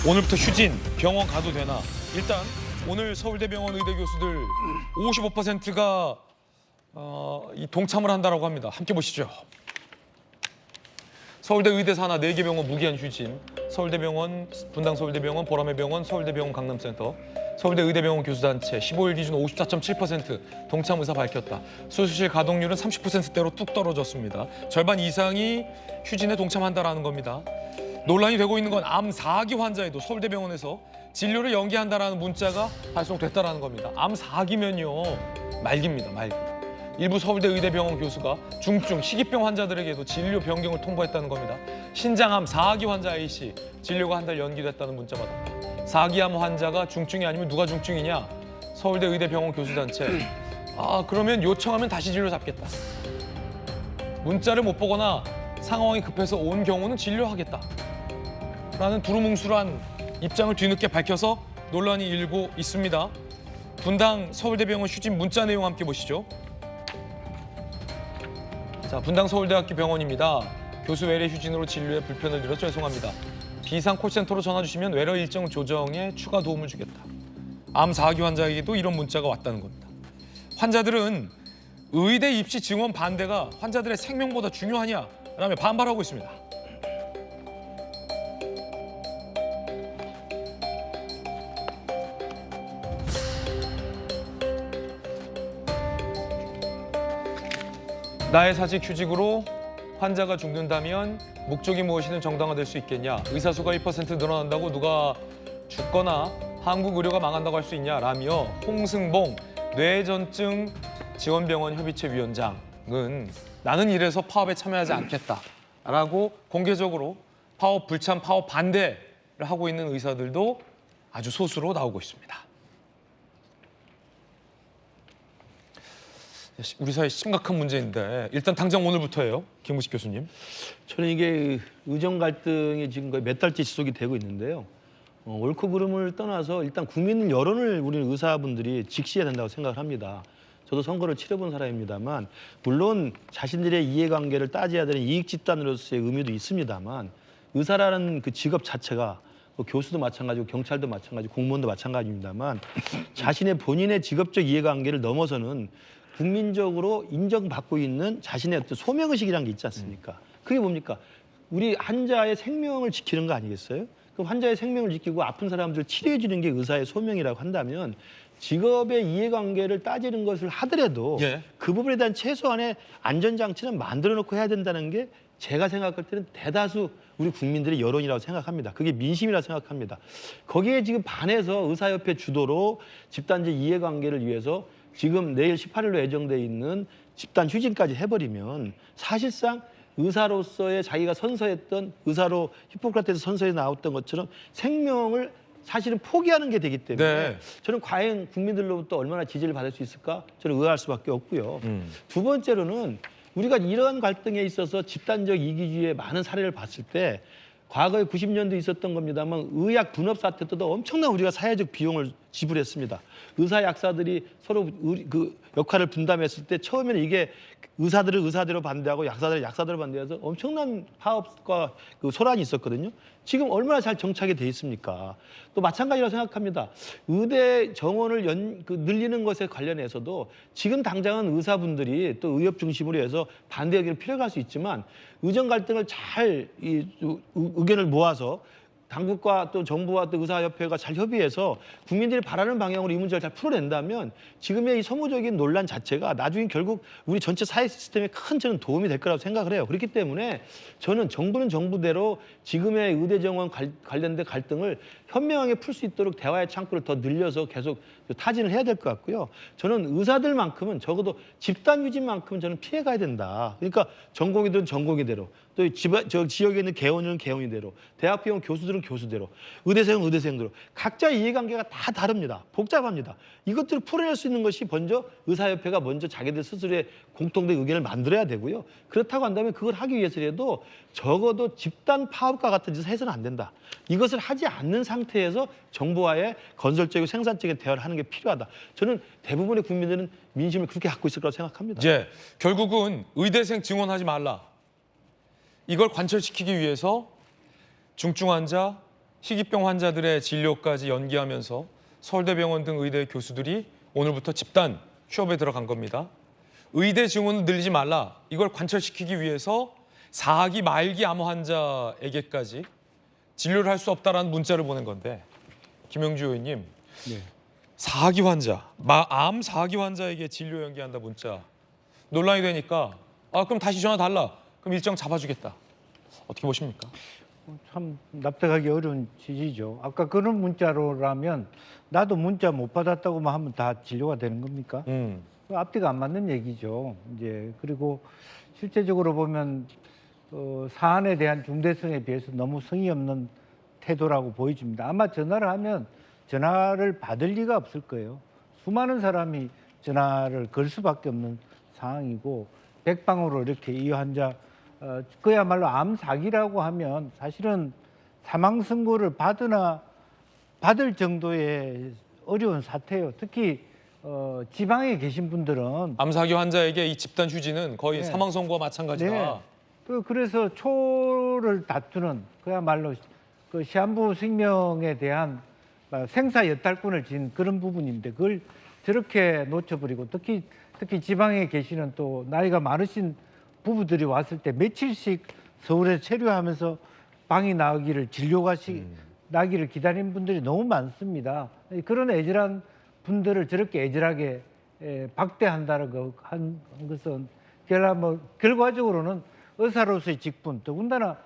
오늘부터 휴진, 병원 가도 되나? 일단 오늘 서울대병원 의대 교수들 55%가 이 동참을 한다라고 합니다. 함께 보시죠. 서울대 의대 산하 4개 병원 무기한 휴진, 서울대병원, 분당서울대병원, 보라매병원, 서울대병원 강남센터, 서울대 의대병원 교수단체 15일 기준 54.7% 동참 의사 밝혔다. 수술실 가동률은 30%대로 뚝 떨어졌습니다. 절반 이상이 휴진에 동참한다라는 겁니다. 논란이 되고 있는 건 암 4기 환자에도 서울대병원에서 진료를 연기한다라는 문자가 발송됐다라는 겁니다. 암 4기면요 말기입니다, 말기. 일부 서울대 의대병원 교수가 중증 희귀병 환자들에게도 진료 변경을 통보했다는 겁니다. 신장암 4기 환자 A씨 진료가 한 달 연기됐다는 문자 받았다. 4기암 환자가 중증이 아니면 누가 중증이냐? 서울대 의대병원 교수단체. 그러면 요청하면 다시 진료 잡겠다. 문자를 못 보거나 상황이 급해서 온 경우는 진료하겠다. 라는 두루뭉술한 입장을 뒤늦게 밝혀서 논란이 일고 있습니다. 분당 서울대병원 휴진 문자 내용 함께 보시죠. 자, 분당 서울대학교 병원입니다. 교수 외래 휴진으로 진료에 불편을 드려 죄송합니다. 비상 콜센터로 전화 주시면 외래 일정 조정에 추가 도움을 주겠다. 암 4기 환자에게도 이런 문자가 왔다는 겁니다. 환자들은 의대 입시 증원 반대가 환자들의 생명보다 중요하냐라며 반발하고 있습니다. 나의 사직 휴직으로 환자가 죽는다면 목적이 무엇이든 정당화될 수 있겠냐. 의사수가 1% 늘어난다고 누가 죽거나 한국 의료가 망한다고 할 수 있냐라며 홍승봉 뇌전증 지원병원 협의체 위원장은 나는 이래서 파업에 참여하지 않겠다라고 공개적으로 파업 불참, 파업 반대를 하고 있는 의사들도 아주 소수로 나오고 있습니다. 우리 사회 심각한 문제인데 일단 당장 오늘부터예요. 김우식 교수님. 저는 이게 의정 갈등이 지금 거의 몇 달째 지속이 되고 있는데요. 옳고 그름을 떠나서 일단 국민 여론을 우리 의사분들이 직시해야 된다고 생각을 합니다. 저도 선거를 치러본 사람입니다만 물론 자신들의 이해관계를 따져야 되는 이익 집단으로서의 의미도 있습니다만 의사라는 그 직업 자체가 교수도 마찬가지고 경찰도 마찬가지고 공무원도 마찬가지입니다만 자신의 본인의 직업적 이해관계를 넘어서는 국민적으로 인정받고 있는 자신의 어떤 소명의식이라는 게 있지 않습니까? 그게 뭡니까? 우리 환자의 생명을 지키는 거 아니겠어요? 그 환자의 생명을 지키고 아픈 사람들을 치료해 주는 게 의사의 소명이라고 한다면 직업의 이해관계를 따지는 것을 하더라도 그 부분에 대한 최소한의 안전장치는 만들어 놓고 해야 된다는 게 제가 생각할 때는 대다수 우리 국민들의 여론이라고 생각합니다. 그게 민심이라고 생각합니다. 거기에 지금 반해서 의사협회 주도로 집단적 이해관계를 위해서 지금 내일 18일로 예정돼 있는 집단 휴진까지 해버리면 사실상 의사로서의 자기가 선서했던 의사로 히포크라테스 선서에 나왔던 것처럼 생명을 사실은 포기하는 게 되기 때문에 저는 과연 국민들로부터 얼마나 지지를 받을 수 있을까 저는 의아할 수밖에 없고요. 두 번째로는 우리가 이러한 갈등에 있어서 집단적 이기주의의 많은 사례를 봤을 때 과거에 90년대 있었던 겁니다만 의학 분업 사태 때도 엄청난 우리가 사회적 비용을 지불했습니다. 의사 약사들이 서로 그 역할을 분담했을 때 처음에는 이게 의사들을 의사대로 반대하고 약사들을 약사대로 반대해서 엄청난 파업과 그 소란이 있었거든요. 지금 얼마나 잘 정착이 돼 있습니까? 또 마찬가지라고 생각합니다. 의대 정원을 늘리는 것에 관련해서도 지금 당장은 의사분들이 또 의협 중심으로 해서 반대 의견을 필요할 수 있지만 의정 갈등을 잘 의견을 모아서 당국과 또 정부와 또 의사협회가 잘 협의해서 국민들이 바라는 방향으로 이 문제를 잘 풀어낸다면 지금의 이 소모적인 논란 자체가 나중에 결국 우리 전체 사회 시스템에 큰 저는 도움이 될 거라고 생각을 해요. 그렇기 때문에 저는 정부는 정부대로 지금의 의대 정원 관련된 갈등을 현명하게 풀 수 있도록 대화의 창구를 더 늘려서 계속 타진을 해야 될 것 같고요. 저는 의사들만큼은 적어도 집단 휴진만큼은 저는 피해가야 된다. 그러니까 전공의들은 전공의대로 또 지역에 있는 개원은 개원이대로 대학 병원 교수들은 교수대로 의대생은 의대생대로 각자 이해관계가 다 다릅니다. 복잡합니다. 이것들을 풀어낼 수 있는 것이 먼저 의사협회가 먼저 자기들 스스로의 공통된 의견을 만들어야 되고요. 그렇다고 한다면 그걸 하기 위해서라도 적어도 집단 파업과 같은 짓을 해서는 안 된다. 이것을 하지 않는 상태에서 정부와의 건설적이고 생산적인 대화를 하는 게 필요하다. 저는 대부분의 국민들은 민심을 그렇게 갖고 있을 거라고 생각합니다. 결국은 의대생 증원하지 말라. 이걸 관철시키기 위해서 중증 환자, 희귀병 환자들의 진료까지 연기하면서 서울대병원 등 의대 교수들이 오늘부터 집단 휴업에 들어간 겁니다. 의대 증원을 늘리지 말라. 이걸 관철시키기 위해서 4기 말기 암 환자에게까지 진료를 할 수 없다라는 문자를 보낸 건데 김영주 의원님, 네. 4기 환자, 암 4기 환자에게 진료 연기한다 문자 논란이 되니까 그럼 다시 전화 달라. 그럼 일정 잡아주겠다. 어떻게 보십니까? 참 납득하기 어려운 취지죠. 아까 그런 문자로라면 나도 문자 못 받았다고만 하면 다 진료가 되는 겁니까? 앞뒤가 안 맞는 얘기죠. 이제 그리고 실제적으로 보면 사안에 대한 중대성에 비해서 너무 성의 없는 태도라고 보여집니다. 아마 전화를 하면 전화를 받을 리가 없을 거예요. 수많은 사람이 전화를 걸 수밖에 없는 상황이고 백방으로 이렇게 이 환자 그야말로 암 사기라고 하면 사실은 사망 선고를 받을 정도의 어려운 사태예요. 특히 지방에 계신 분들은 암 4기 환자에게 이 집단 휴지는 거의 네. 사망 선고와 마찬가지다. 네. 그래서 초를 다투는 그야말로 그 시한부 생명에 대한 생사 여탈권을 진 그런 부분인데 그걸 저렇게 놓쳐버리고 특히 지방에 계시는 또 나이가 많으신 부부들이 왔을 때 며칠씩 서울에 체류하면서 방이 나기를 진료가 나기를 기다리는 분들이 너무 많습니다. 그런 애절한 분들을 저렇게 애절하게 박대한다는 한 것은 결과적으로는 의사로서의 직분, 더군다나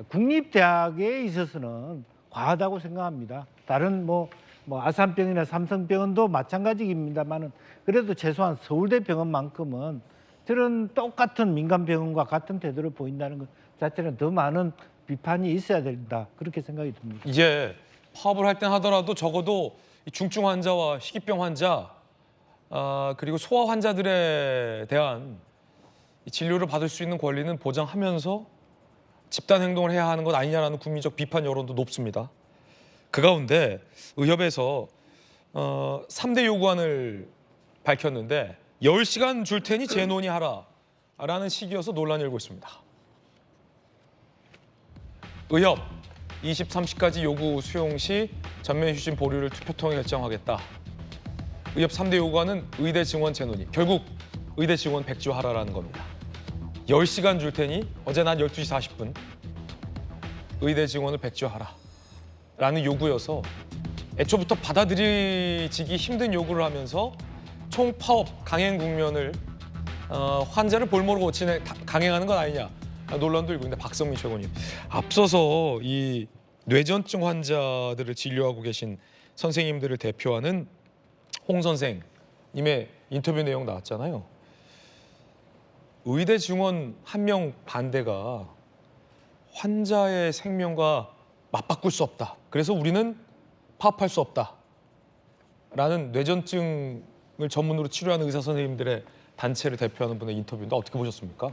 국립대학에 있어서는 과하다고 생각합니다. 다른 뭐 아산병이나 삼성병원도 마찬가지입니다만은 그래도 최소한 서울대병원만큼은 저런 똑같은 민간병원과 같은 태도를 보인다는 것 자체는 더 많은 비판이 있어야 된다. 그렇게 생각이 듭니다. 이제 파업을 할 때 하더라도 적어도 이 중증 환자와 희귀병 환자 그리고 소아 환자들에 대한 이 진료를 받을 수 있는 권리는 보장하면서 집단 행동을 해야 하는 것 아니냐라는 국민적 비판 여론도 높습니다. 그 가운데 의협에서 3대 요구안을 밝혔는데 10시간 줄 테니 재논의하라라는 식이어서 논란이 일고 있습니다. 의협 23시까지 요구 수용 시 전면 휴진 보류를 투표 통해 결정하겠다. 의협 3대 요구안은 의대 증원 재논의. 결국 의대 증원 백지화하라라는 겁니다. 10시간 줄 테니 어제 낮 12시 40분 의대 증원을 백지화하라라는 요구여서 애초부터 받아들이기 힘든 요구를 하면서 총파업 강행 국면을 환자를 볼모로 강행하는 것 아니냐 논란도 일고 있는데 박성민 최고님 앞서서 이 뇌전증 환자들을 진료하고 계신 선생님들을 대표하는 홍 선생님의 인터뷰 내용 나왔잖아요. 의대 증원 한 명 반대가 환자의 생명과 맞바꿀 수 없다. 그래서 우리는 파업할 수 없다. 라는 뇌전증을 전문으로 치료하는 의사 선생님들의 단체를 대표하는 분의 인터뷰인데 어떻게 보셨습니까?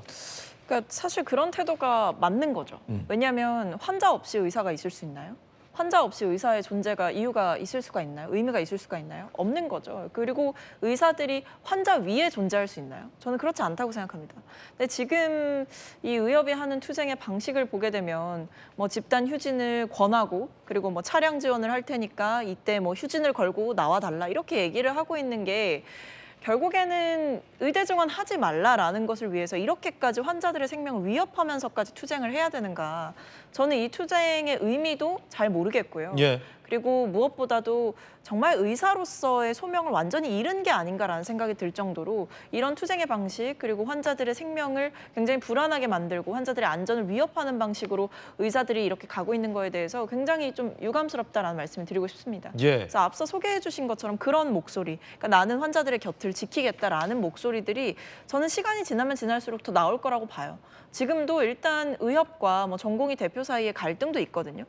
그러니까 사실 그런 태도가 맞는 거죠. 왜냐하면 환자 없이 의사가 있을 수 있나요? 환자 없이 의사의 존재가 이유가 있을 수가 있나요? 의미가 있을 수가 있나요? 없는 거죠. 그리고 의사들이 환자 위에 존재할 수 있나요? 저는 그렇지 않다고 생각합니다. 근데 지금 이 의협이 하는 투쟁의 방식을 보게 되면 뭐 집단 휴진을 권하고 그리고 뭐 차량 지원을 할 테니까 이때 뭐 휴진을 걸고 나와달라 이렇게 얘기를 하고 있는 게 결국에는 의대 증원 하지 말라라는 것을 위해서 이렇게까지 환자들의 생명을 위협하면서까지 투쟁을 해야 되는가. 저는 이 투쟁의 의미도 잘 모르겠고요. 예. 그리고 무엇보다도 정말 의사로서의 소명을 완전히 잃은 게 아닌가라는 생각이 들 정도로 이런 투쟁의 방식 그리고 환자들의 생명을 굉장히 불안하게 만들고 환자들의 안전을 위협하는 방식으로 의사들이 이렇게 가고 있는 거에 대해서 굉장히 좀 유감스럽다라는 말씀을 드리고 싶습니다. 예. 그래서 앞서 소개해 주신 것처럼 그런 목소리, 그러니까 나는 환자들의 곁을 지키겠다라는 목소리들이 저는 시간이 지나면 지날수록 더 나올 거라고 봐요. 지금도 일단 의협과 뭐 전공의 대표 사이에 갈등도 있거든요.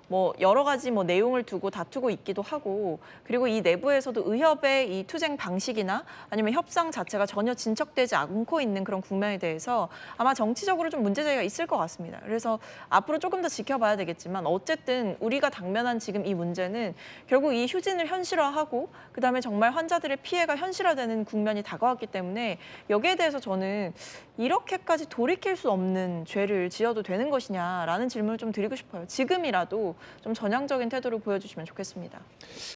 뭐 여러 가지 뭐 내용을 두고 다투고 있기도 하고 그리고 이 내부에서도 의협의 이 투쟁 방식이나 아니면 협상 자체가 전혀 진척되지 않고 있는 그런 국면에 대해서 아마 정치적으로 좀 문제제기가 있을 것 같습니다. 그래서 앞으로 조금 더 지켜봐야 되겠지만 어쨌든 우리가 당면한 지금 이 문제는 결국 이 휴진을 현실화하고 그다음에 정말 환자들의 피해가 현실화되는 국면이 다가왔기 때문에 여기에 대해서 저는 이렇게까지 돌이킬 수 없는 죄를 지어도 되는 것이냐라는 질문을 좀 드리고 싶어요. 지금이라도 좀 전향적인 태도를 보여주시면 좋겠습니다.